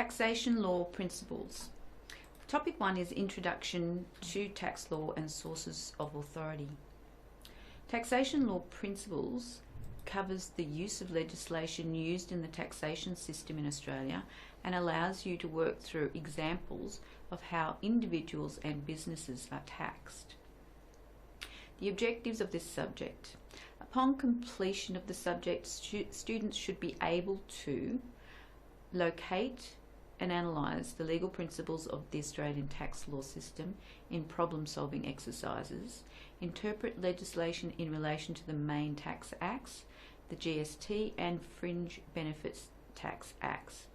Taxation law principles. Topic 1 is Introduction to Tax Law and Sources of Authority. Taxation law principles covers the use of legislation used in the taxation system in Australia and allows you to work through examples of how individuals and businesses are taxed. The objectives of this subject. Upon completion of the subject, students should be able to locate and analyse the legal principles of the Australian tax law system in problem-solving exercises, interpret legislation in relation to the main tax acts, the GST and Fringe Benefits Tax Acts.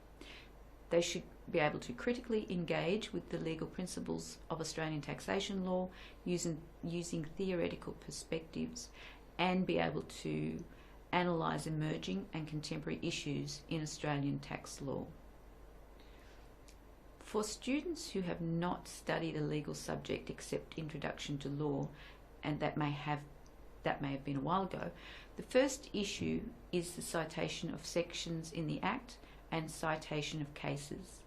They should be able to critically engage with the legal principles of Australian taxation law using theoretical perspectives and be able to analyse emerging and contemporary issues in Australian tax law. For students who have not studied a legal subject except Introduction to Law, and that may have been a while ago, the first issue is the citation of sections in the Act and citation of cases.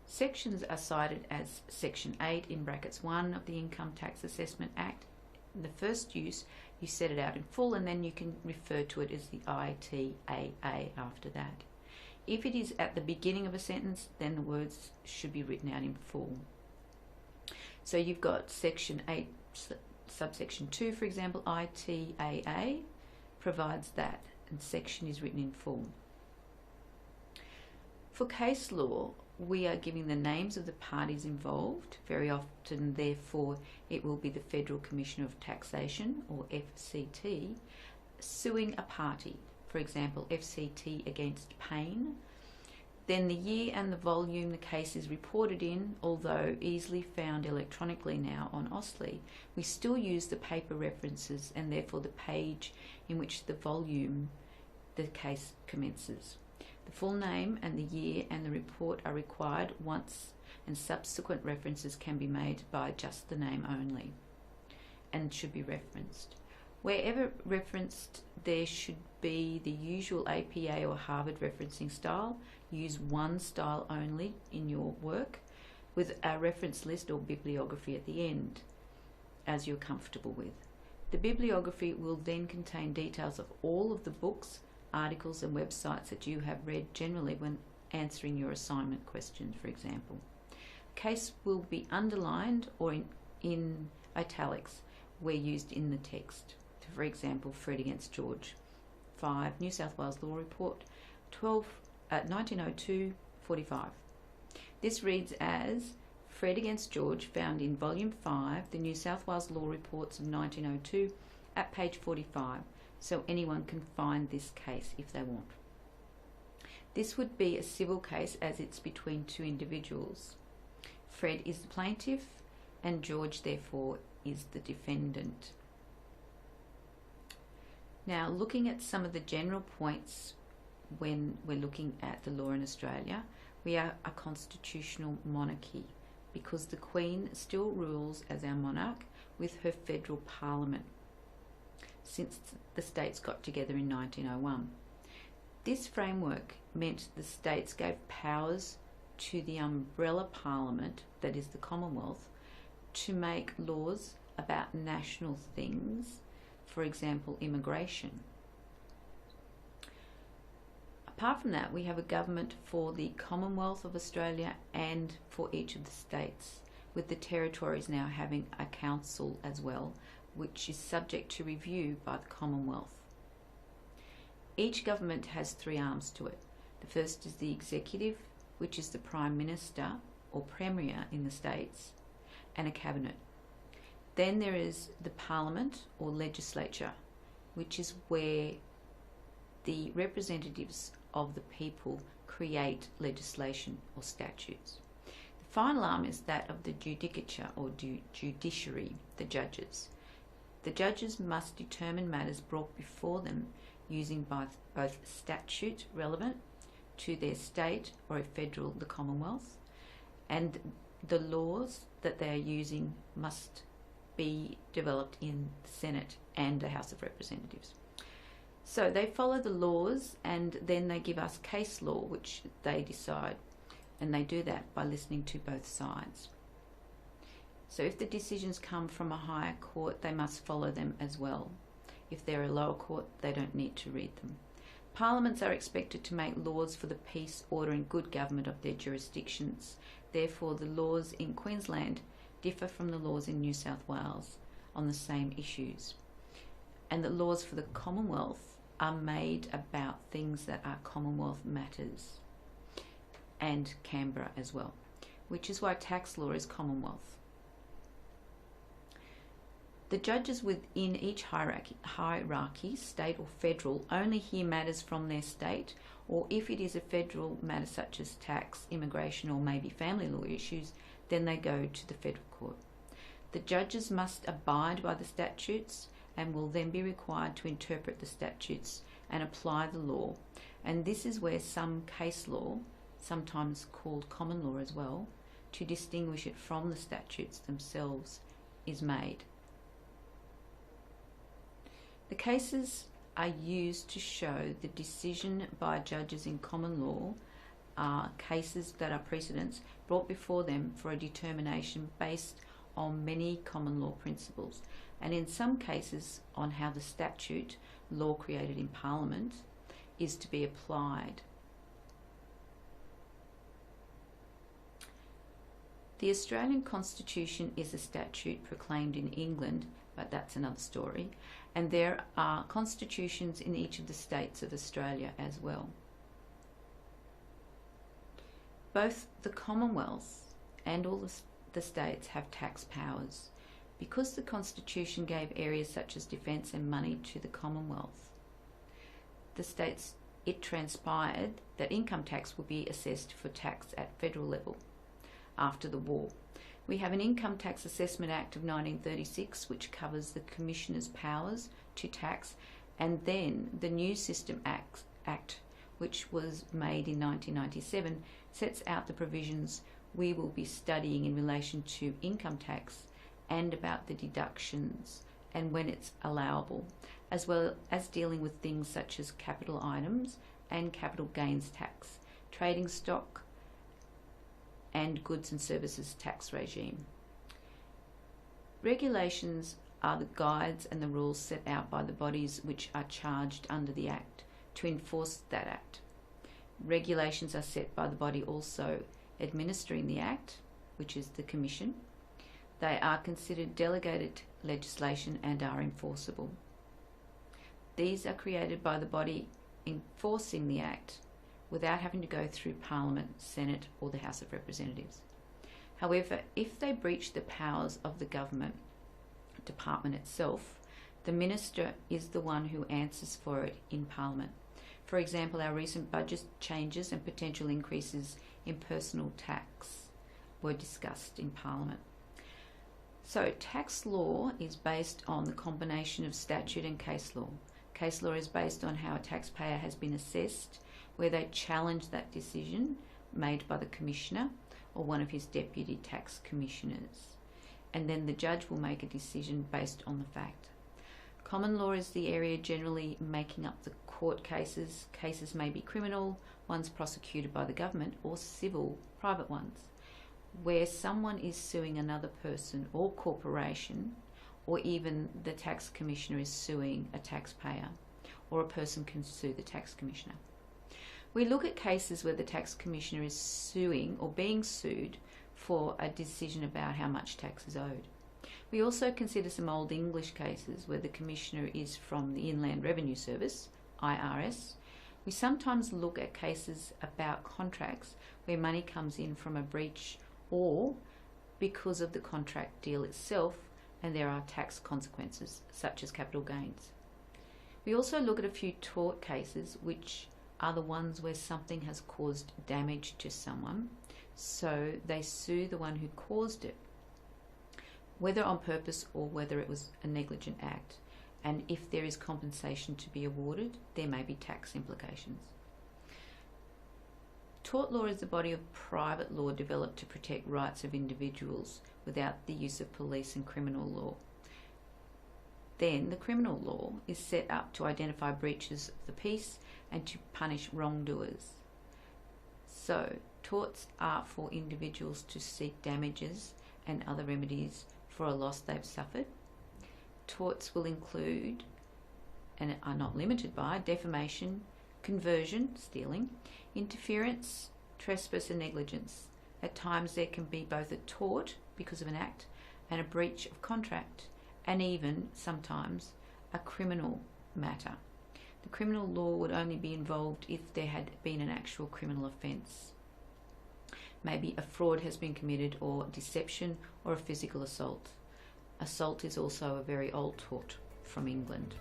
Sections are cited as Section 8 in brackets 1 of the Income Tax Assessment Act. In the first use, you set it out in full and then you can refer to it as the ITAA after that. If it is at the beginning of a sentence, then the words should be written out in full. So you've got Section 8, subsection 2, for example, ITAA provides that, and section is written in full. For case law, we are giving the names of the parties involved. Very often, therefore, it will be the Federal Commission of Taxation, or FCT, suing a party. For example, FCT against Payne. Then the year and the volume the case is reported in, although easily found electronically now on Austlii, we still use the paper references and therefore the page in which the volume the case commences. The full name and the year and the report are required once, and subsequent references can be made by just the name only and should be referenced. Wherever referenced, there should be the usual APA or Harvard referencing style. Use one style only in your work with a reference list or bibliography at the end, as you're comfortable with. The bibliography will then contain details of all of the books, articles and websites that you have read generally when answering your assignment questions, for example. Case will be underlined or in italics where used in the text. For example, Fred against George. 5. New South Wales Law Report 1902-45. This reads as Fred against George, found in Volume 5, the New South Wales Law Reports of 1902 at page 45, so anyone can find this case if they want. This would be a civil case as it's between two individuals. Fred is the plaintiff and George therefore is the defendant. Now, looking at some of the general points when we're looking at the law in Australia, we are a constitutional monarchy because the Queen still rules as our monarch with her federal parliament since the states got together in 1901. This framework meant the states gave powers to the umbrella parliament, that is the Commonwealth, to make laws about national things, for example, immigration. Apart from that, we have a government for the Commonwealth of Australia and for each of the states, with the territories now having a council as well, which is subject to review by the Commonwealth. Each government has three arms to it. The first is the executive, which is the Prime Minister or Premier in the states, and a cabinet. Then there is the Parliament or legislature, which is where the representatives of the people create legislation or statutes. The final arm is that of the judicature or judiciary, the judges. The judges must determine matters brought before them using both statute relevant to their state or a federal, the Commonwealth, and the laws that they are using must be developed in the Senate and the House of Representatives. So they follow the laws, and then they give us case law, which they decide. And they do that by listening to both sides. So if the decisions come from a higher court, they must follow them as well. If they're a lower court, they don't need to read them. Parliaments are expected to make laws for the peace, order and good government of their jurisdictions. Therefore, the laws in Queensland differ from the laws in New South Wales on the same issues. And the laws for the Commonwealth are made about things that are Commonwealth matters, and Canberra as well, which is why tax law is Commonwealth. The judges within each hierarchy, state or federal, only hear matters from their state, or if it is a federal matter such as tax, immigration or maybe family law issues, then they go to the federal court. The judges must abide by the statutes and will then be required to interpret the statutes and apply the law. And this is where some case law, sometimes called common law as well, to distinguish it from the statutes themselves, is made. The cases are used to show the decision by judges in common law are cases that are precedents brought before them for a determination based on many common law principles, and in some cases on how the statute, law created in Parliament, is to be applied. The Australian Constitution is a statute proclaimed in England, but that's another story, and there are constitutions in each of the states of Australia as well. Both the Commonwealth and all the states have tax powers. Because the Constitution gave areas such as defence and money to the Commonwealth, the states, it transpired that income tax will be assessed for tax at federal level after the war. We have an Income Tax Assessment Act of 1936, which covers the Commissioner's powers to tax, and then the New System Act, which was made in 1997, sets out the provisions we will be studying in relation to income tax and about the deductions and when it's allowable, as well as dealing with things such as capital items and capital gains tax, trading stock, and goods and services tax regime. Regulations are the guides and the rules set out by the bodies which are charged under the Act to enforce that Act. Regulations are set by the body also administering the Act, which is the Commission. They are considered delegated legislation and are enforceable. These are created by the body enforcing the Act without having to go through Parliament, Senate or the House of Representatives. However, if they breach the powers of the government department itself, the Minister is the one who answers for it in Parliament. For example, our recent budget changes and potential increases in personal tax were discussed in Parliament. So tax law is based on the combination of statute and case law. Case law is based on how a taxpayer has been assessed, where they challenge that decision made by the Commissioner or one of his deputy tax commissioners. And then the judge will make a decision based on the fact. Common law is the area generally making up the court cases. Cases may be criminal, ones prosecuted by the government, or civil, private ones, where someone is suing another person or corporation, or even the tax commissioner is suing a taxpayer, or a person can sue the tax commissioner. We look at cases where the tax commissioner is suing or being sued for a decision about how much tax is owed. We also consider some Old English cases where the commissioner is from the Inland Revenue Service, IRS. We sometimes look at cases about contracts where money comes in from a breach or because of the contract deal itself, and there are tax consequences such as capital gains. We also look at a few tort cases, which are the ones where something has caused damage to someone, so they sue the one who caused it, whether on purpose or whether it was a negligent act. And if there is compensation to be awarded, there may be tax implications. Tort law is the body of private law developed to protect rights of individuals without the use of police and criminal law. Then the criminal law is set up to identify breaches of the peace and to punish wrongdoers. So, torts are for individuals to seek damages and other remedies for a loss they've suffered. Torts will include, and are not limited by, defamation, conversion, stealing, interference, trespass and negligence. At times there can be both a tort because of an act and a breach of contract, and even sometimes a criminal matter. The criminal law would only be involved if there had been an actual criminal offence. Maybe a fraud has been committed, or deception, or a physical assault. Assault is also a very old tort from England.